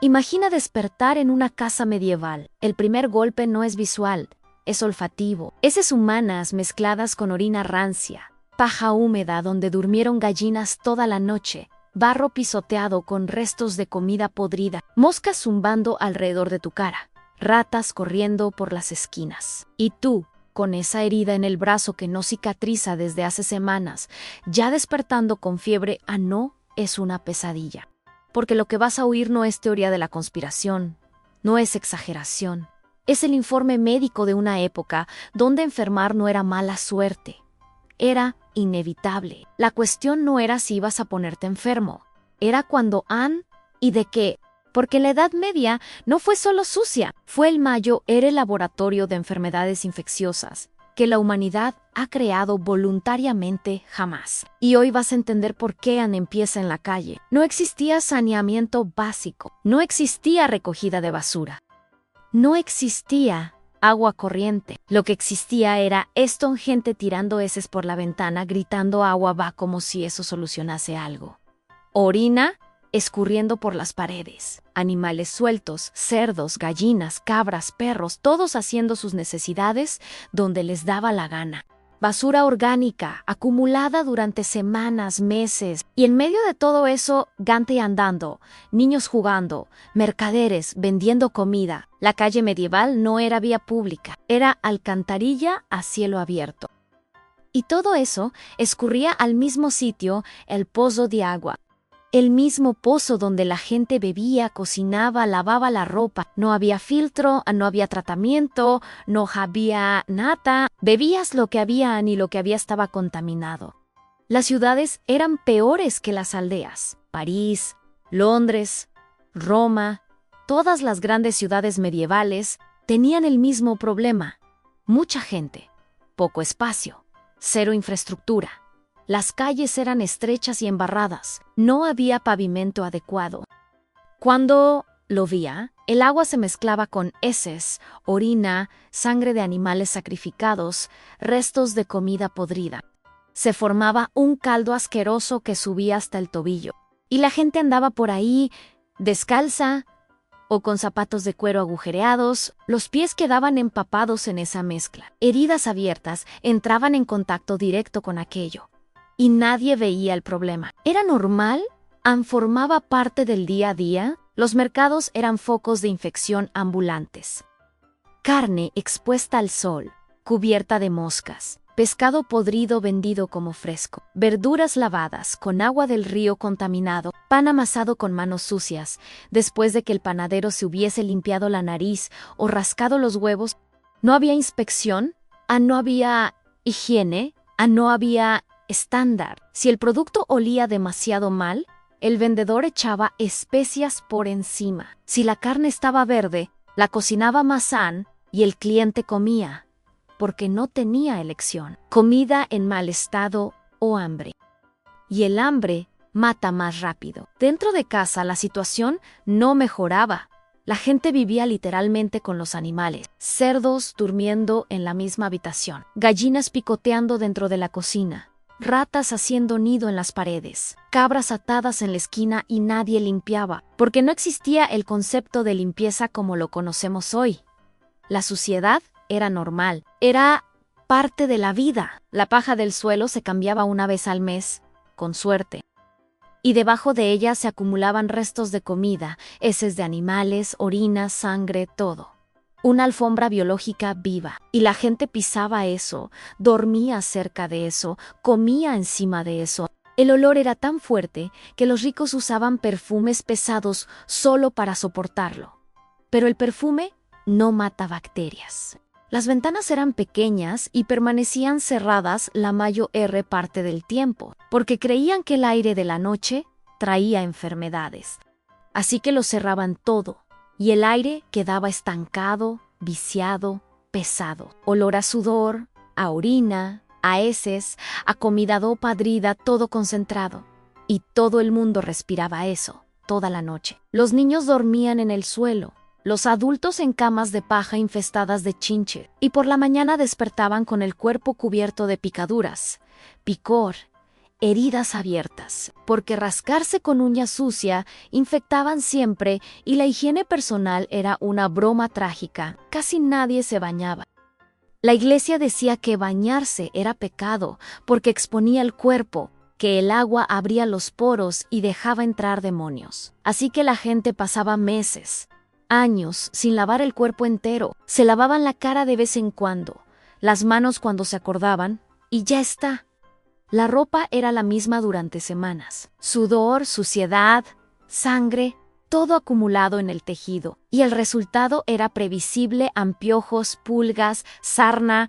Imagina despertar en una casa medieval. El primer golpe no es visual, es olfativo. Heces humanas mezcladas con orina rancia, paja húmeda donde durmieron gallinas toda la noche, barro pisoteado con restos de comida podrida, moscas zumbando alrededor de tu cara, ratas corriendo por las esquinas. Y tú, con esa herida en el brazo que no cicatriza desde hace semanas, ya despertando con fiebre, no es una pesadilla. Porque lo que vas a oír no es teoría de la conspiración, no es exageración. Es el informe médico de una época donde enfermar no era mala suerte. Era inevitable. La cuestión no era si ibas a ponerte enfermo. Era cuándo y de qué. Porque la Edad Media no fue solo sucia. Fue el Mayo, era el laboratorio de enfermedades infecciosas que la humanidad ha creado voluntariamente jamás. Y hoy vas a entender por qué empieza en la calle. No existía saneamiento básico. No existía recogida de basura. No existía agua corriente. Lo que existía era gente tirando heces por la ventana, gritando agua va como si eso solucionase algo. Orina escurriendo por las paredes. Animales sueltos, cerdos, gallinas, cabras, perros, todos haciendo sus necesidades donde les daba la gana. Basura orgánica, acumulada durante semanas, meses. Y en medio de todo eso, gente andando, niños jugando, mercaderes vendiendo comida. La calle medieval no era vía pública, era alcantarilla a cielo abierto. Y todo eso escurría al mismo sitio, el pozo de agua. El mismo pozo donde la gente bebía, cocinaba, lavaba la ropa. No había filtro, no había tratamiento, no había nada. Bebías lo que había y lo que había estaba contaminado. Las ciudades eran peores que las aldeas. París, Londres, Roma, todas las grandes ciudades medievales tenían el mismo problema. Mucha gente, poco espacio, cero infraestructura. Las calles eran estrechas y embarradas. No había pavimento adecuado. Cuando llovía, el agua se mezclaba con heces, orina, sangre de animales sacrificados, restos de comida podrida. Se formaba un caldo asqueroso que subía hasta el tobillo. Y la gente andaba por ahí, descalza o con zapatos de cuero agujereados. Los pies quedaban empapados en esa mezcla. Heridas abiertas entraban en contacto directo con aquello. Y nadie veía el problema. ¿Era normal? ¿Formaba parte del día a día? Los mercados eran focos de infección ambulantes. Carne expuesta al sol, cubierta de moscas. Pescado podrido vendido como fresco. Verduras lavadas con agua del río contaminado. Pan amasado con manos sucias, después de que el panadero se hubiese limpiado la nariz o rascado los huevos. No había inspección, no había higiene, no había estándar. Si el producto olía demasiado mal, el vendedor echaba especias por encima. Si la carne estaba verde, la cocinaba más y el cliente comía, porque no tenía elección. Comida en mal estado o hambre. Y el hambre mata más rápido. Dentro de casa la situación no mejoraba. La gente vivía literalmente con los animales. Cerdos durmiendo en la misma habitación. Gallinas picoteando dentro de la cocina. Ratas haciendo nido en las paredes, cabras atadas en la esquina y nadie limpiaba, porque no existía el concepto de limpieza como lo conocemos hoy. La suciedad era normal, era parte de la vida. La paja del suelo se cambiaba una vez al mes, con suerte. Y debajo de ella se acumulaban restos de comida, heces de animales, orina, sangre, todo. Una alfombra biológica viva. Y la gente pisaba eso, dormía cerca de eso, comía encima de eso. El olor era tan fuerte que los ricos usaban perfumes pesados solo para soportarlo. Pero el perfume no mata bacterias. Las ventanas eran pequeñas y permanecían cerradas la mayor parte del tiempo, porque creían que el aire de la noche traía enfermedades. Así que lo cerraban todo. Y el aire quedaba estancado, viciado, pesado. Olor a sudor, a orina, a heces, a comida podrida, todo concentrado. Y todo el mundo respiraba eso, toda la noche. Los niños dormían en el suelo, los adultos en camas de paja infestadas de chinche, y por la mañana despertaban con el cuerpo cubierto de picaduras, picor, heridas abiertas, porque rascarse con uña sucia infectaban siempre y la higiene personal era una broma trágica. Casi nadie se bañaba. La iglesia decía que bañarse era pecado porque exponía el cuerpo, que el agua abría los poros y dejaba entrar demonios. Así que la gente pasaba meses, años, sin lavar el cuerpo entero. Se lavaban la cara de vez en cuando, las manos cuando se acordaban, y ya está. La ropa era la misma durante semanas. Sudor, suciedad, sangre, todo acumulado en el tejido. Y el resultado era previsible: anpiojos, pulgas, sarna.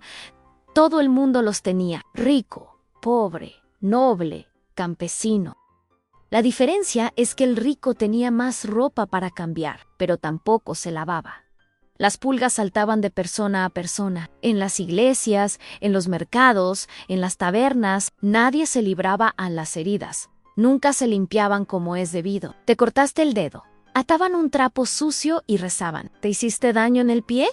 Todo el mundo los tenía. Rico, pobre, noble, campesino. La diferencia es que el rico tenía más ropa para cambiar, pero tampoco se lavaba. Las pulgas saltaban de persona a persona. En las iglesias, en los mercados, en las tabernas, nadie se libraba a las heridas. Nunca se limpiaban como es debido. Te cortaste el dedo. Ataban un trapo sucio y rezaban. ¿Te hiciste daño en el pie?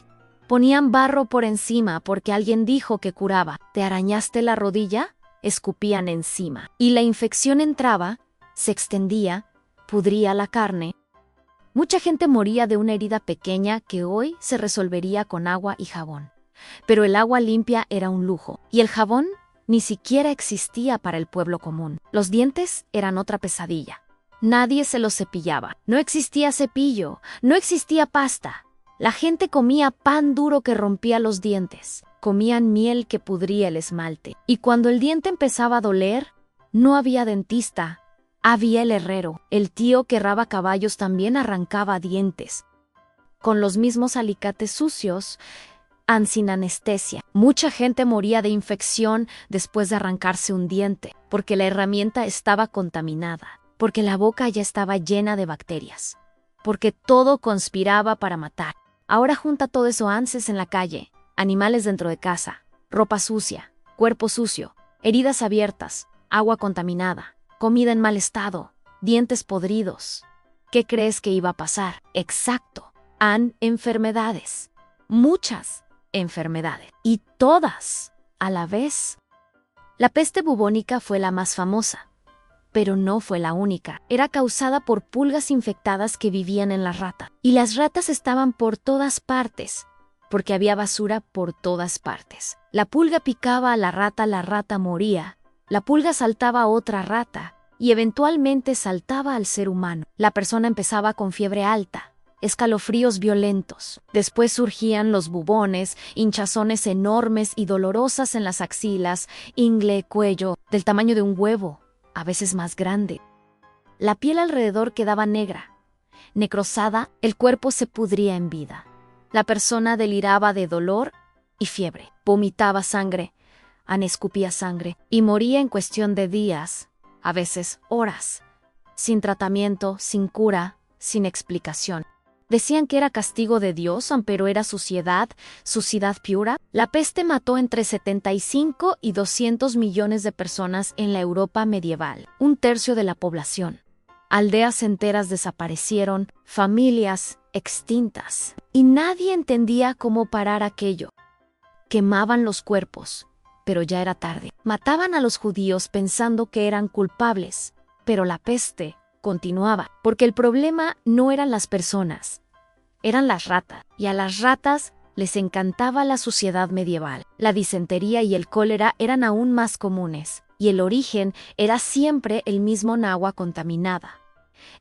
Ponían barro por encima porque alguien dijo que curaba. ¿Te arañaste la rodilla? Escupían encima. Y la infección entraba, se extendía, pudría la carne. Mucha gente moría de una herida pequeña que hoy se resolvería con agua y jabón. Pero el agua limpia era un lujo, y el jabón ni siquiera existía para el pueblo común. Los dientes eran otra pesadilla. Nadie se los cepillaba. No existía cepillo, no existía pasta. La gente comía pan duro que rompía los dientes. Comían miel que pudría el esmalte. Y cuando el diente empezaba a doler, no había dentista. Había el herrero. El tío que erraba caballos también arrancaba dientes. Con los mismos alicates sucios, sin anestesia. Mucha gente moría de infección después de arrancarse un diente, porque la herramienta estaba contaminada, porque la boca ya estaba llena de bacterias, porque todo conspiraba para matar. Ahora junta todo eso: anses en la calle, animales dentro de casa, ropa sucia, cuerpo sucio, heridas abiertas, agua contaminada, comida en mal estado, dientes podridos. ¿Qué crees que iba a pasar? Exacto. Enfermedades. Muchas enfermedades. Y todas a la vez. La peste bubónica fue la más famosa, pero no fue la única. Era causada por pulgas infectadas que vivían en las ratas. Y las ratas estaban por todas partes, porque había basura por todas partes. La pulga picaba a la rata moría. La pulga saltaba a otra rata y eventualmente saltaba al ser humano. La persona empezaba con fiebre alta, escalofríos violentos. Después surgían los bubones, hinchazones enormes y dolorosas en las axilas, ingle, cuello, del tamaño de un huevo, a veces más grande. La piel alrededor quedaba negra, necrosada, el cuerpo se pudría en vida. La persona deliraba de dolor y fiebre, vomitaba sangre, escupía sangre y moría en cuestión de días, a veces horas, sin tratamiento, sin cura, sin explicación. Decían que era castigo de Dios, pero era suciedad pura. La peste mató entre 75 y 200 millones de personas en la Europa medieval, un tercio de la población. Aldeas enteras desaparecieron, familias extintas, y nadie entendía cómo parar aquello. Quemaban los cuerpos, pero ya era tarde. Mataban a los judíos pensando que eran culpables, pero la peste continuaba, porque el problema no eran las personas, eran las ratas, y a las ratas les encantaba la suciedad medieval. La disentería y el cólera eran aún más comunes, y el origen era siempre el mismo agua contaminada.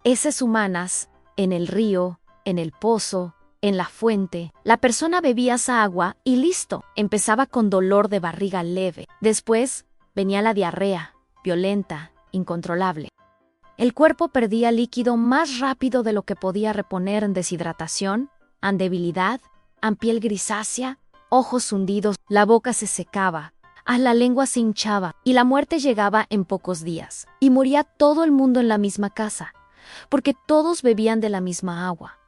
Heces humanas, en el río, en el pozo, en la fuente. La persona bebía esa agua y listo. Empezaba con dolor de barriga leve. Después venía la diarrea, violenta, incontrolable. El cuerpo perdía líquido más rápido de lo que podía reponer en deshidratación, en debilidad, en piel grisácea, ojos hundidos, la boca se secaba, la lengua se hinchaba y la muerte llegaba en pocos días. Y moría todo el mundo en la misma casa, porque todos bebían de la misma agua.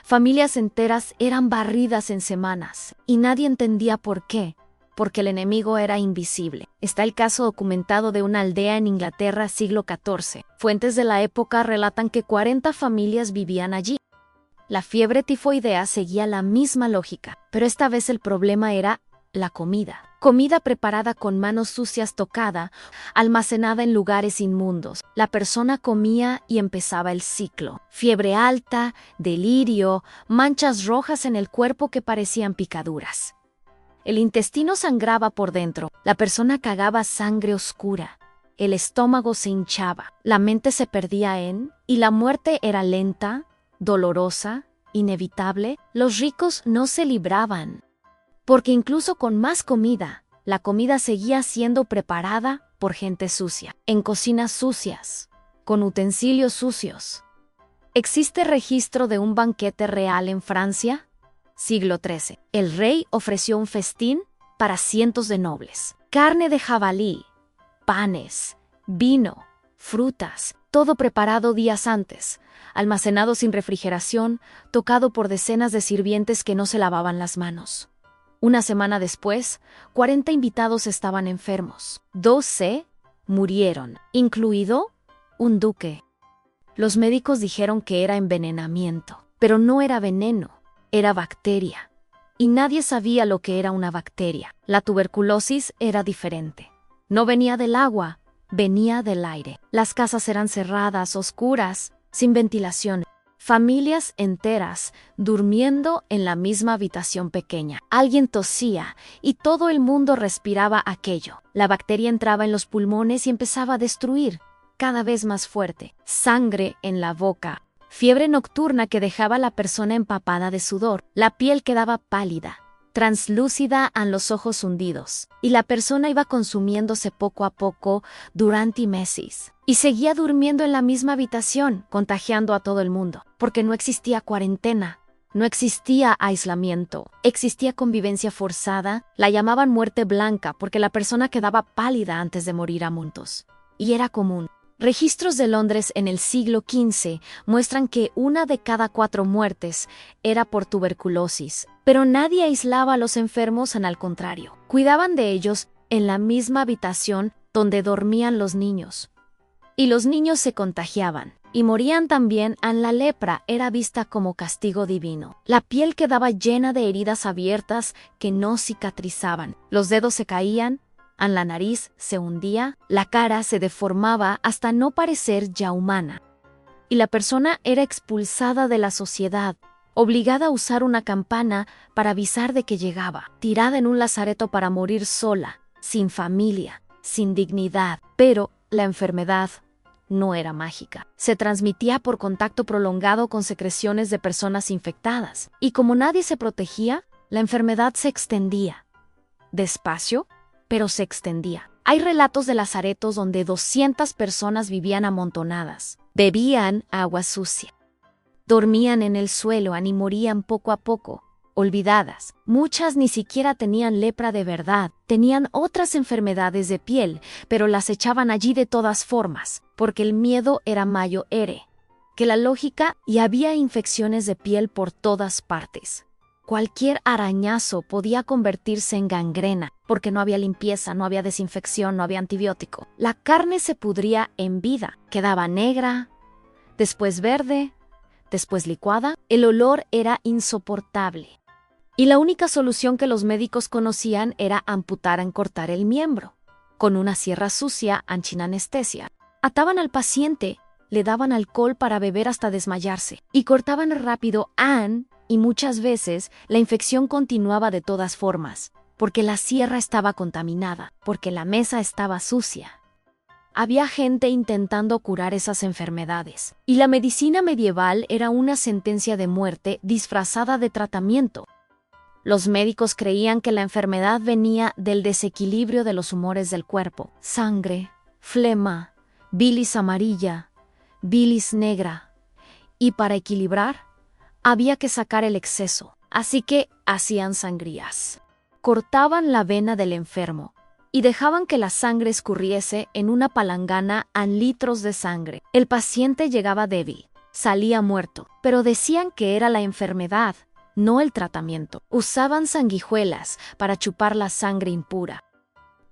Familias enteras eran barridas en semanas y nadie entendía por qué, porque el enemigo era invisible. Está el caso documentado de una aldea en Inglaterra siglo XIV. Fuentes de la época relatan que 40 familias vivían allí. La fiebre tifoidea seguía la misma lógica, pero esta vez el problema era la comida. Comida preparada con manos sucias tocada, almacenada en lugares inmundos. La persona comía y empezaba el ciclo. Fiebre alta, delirio, manchas rojas en el cuerpo que parecían picaduras. El intestino sangraba por dentro. La persona cagaba sangre oscura. El estómago se hinchaba. La mente se perdía y la muerte era lenta, dolorosa, inevitable. Los ricos no se libraban. Porque incluso con más comida, la comida seguía siendo preparada por gente sucia, en cocinas sucias, con utensilios sucios. ¿Existe registro de un banquete real en Francia? Siglo XIII. El rey ofreció un festín para cientos de nobles. Carne de jabalí, panes, vino, frutas, todo preparado días antes, almacenado sin refrigeración, tocado por decenas de sirvientes que no se lavaban las manos. Una semana después, 40 invitados estaban enfermos. 12 murieron, incluido un duque. Los médicos dijeron que era envenenamiento, pero no era veneno, era bacteria. Y nadie sabía lo que era una bacteria. La tuberculosis era diferente. No venía del agua, venía del aire. Las casas eran cerradas, oscuras, sin ventilación. Familias enteras durmiendo en la misma habitación pequeña. Alguien tosía y todo el mundo respiraba aquello. La bacteria entraba en los pulmones y empezaba a destruir, cada vez más fuerte. Sangre en la boca. Fiebre nocturna que dejaba a la persona empapada de sudor. La piel quedaba pálida, translúcida a los ojos hundidos. Y la persona iba consumiéndose poco a poco durante meses. Y seguía durmiendo en la misma habitación, contagiando a todo el mundo. Porque no existía cuarentena, no existía aislamiento, existía convivencia forzada. La llamaban muerte blanca porque la persona quedaba pálida antes de morir a montos. Y era común. Registros de Londres en el siglo XV muestran que 1 de cada 4 muertes era por tuberculosis, pero nadie aislaba a los enfermos, al contrario. Cuidaban de ellos en la misma habitación donde dormían los niños. Y los niños se contagiaban y morían también. La lepra era vista como castigo divino. La piel quedaba llena de heridas abiertas que no cicatrizaban. Los dedos se caían, la nariz se hundía, la cara se deformaba hasta no parecer ya humana. Y la persona era expulsada de la sociedad, obligada a usar una campana para avisar de que llegaba, tirada en un lazareto para morir sola, sin familia, sin dignidad. Pero la enfermedad no era mágica. Se transmitía por contacto prolongado con secreciones de personas infectadas. Y como nadie se protegía, la enfermedad se extendía. Despacio, pero se extendía. Hay relatos de lazaretos donde 200 personas vivían amontonadas. Bebían agua sucia. Dormían en el suelo y morían poco a poco, olvidadas. Muchas ni siquiera tenían lepra de verdad, tenían otras enfermedades de piel, pero las echaban allí de todas formas, porque el miedo era mayo ere, que la lógica, y había infecciones de piel por todas partes. Cualquier arañazo podía convertirse en gangrena, porque no había limpieza, no había desinfección, no había antibiótico. La carne se pudría en vida, quedaba negra, después verde, después licuada. El olor era insoportable. Y la única solución que los médicos conocían era amputar, cortar el miembro. Con una sierra sucia, sin anestesia. Ataban al paciente, le daban alcohol para beber hasta desmayarse, y cortaban rápido y muchas veces la infección continuaba de todas formas, porque la sierra estaba contaminada, porque la mesa estaba sucia. Había gente intentando curar esas enfermedades, y la medicina medieval era una sentencia de muerte disfrazada de tratamiento. Los médicos creían que la enfermedad venía del desequilibrio de los humores del cuerpo: sangre, flema, bilis amarilla, bilis negra. Y para equilibrar, había que sacar el exceso, así que hacían sangrías. Cortaban la vena del enfermo y dejaban que la sangre escurriese en una palangana a litros de sangre. El paciente llegaba débil, salía muerto, pero decían que era la enfermedad, no el tratamiento. Usaban sanguijuelas para chupar la sangre impura.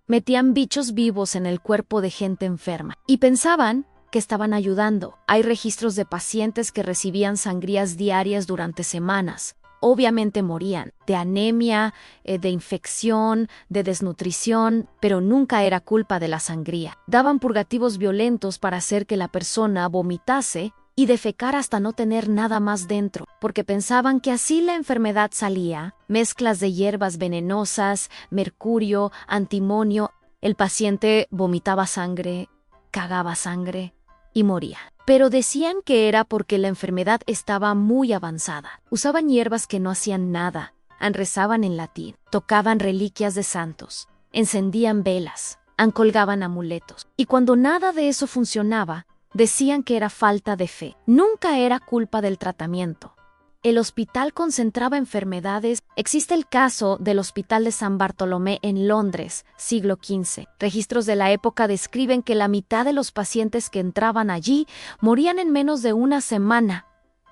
Metían bichos vivos en el cuerpo de gente enferma y pensaban que estaban ayudando. Hay registros de pacientes que recibían sangrías diarias durante semanas, Obviamente morían de anemia, de infección, de desnutrición, pero nunca era culpa de la sangría. Daban purgativos violentos para hacer que la persona vomitase y defecara hasta no tener nada más dentro, porque pensaban que así la enfermedad salía. Mezclas de hierbas venenosas, mercurio, antimonio. El paciente vomitaba sangre, cagaba sangre y moría. Pero decían que era porque la enfermedad estaba muy avanzada. Usaban hierbas que no hacían nada, rezaban en latín, tocaban reliquias de santos, encendían velas, colgaban amuletos. Y cuando nada de eso funcionaba, decían que era falta de fe. Nunca era culpa del tratamiento. El hospital concentraba enfermedades. Existe el caso del Hospital de San Bartolomé en Londres, siglo XV. Registros de la época describen que la mitad de los pacientes que entraban allí morían en menos de una semana,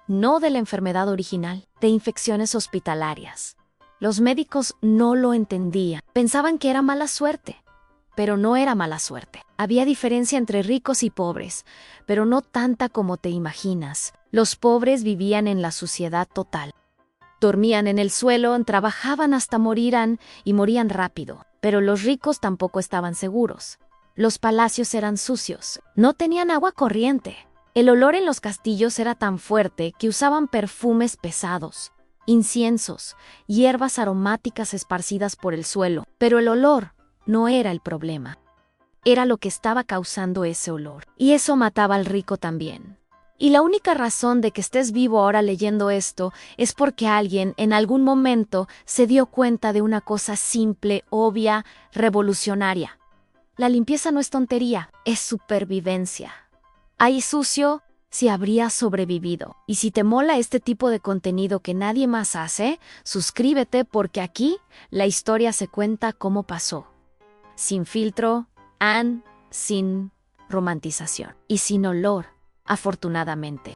no de la enfermedad original, de infecciones hospitalarias. Los médicos no lo entendían, pensaban que era mala suerte. Pero no era mala suerte. Había diferencia entre ricos y pobres, pero no tanta como te imaginas. Los pobres vivían en la suciedad total. Dormían en el suelo, trabajaban hasta morían y morían rápido, pero los ricos tampoco estaban seguros. Los palacios eran sucios, no tenían agua corriente. El olor en los castillos era tan fuerte que usaban perfumes pesados, inciensos, hierbas aromáticas esparcidas por el suelo, pero el olor no era el problema. Era lo que estaba causando ese olor. Y eso mataba al rico también. Y la única razón de que estés vivo ahora leyendo esto es porque alguien en algún momento se dio cuenta de una cosa simple, obvia, revolucionaria. La limpieza no es tontería, es supervivencia. Ahí sucio, si habría sobrevivido. Y si te mola este tipo de contenido que nadie más hace, suscríbete porque aquí la historia se cuenta cómo pasó. Sin filtro, sin romantización y sin olor, afortunadamente.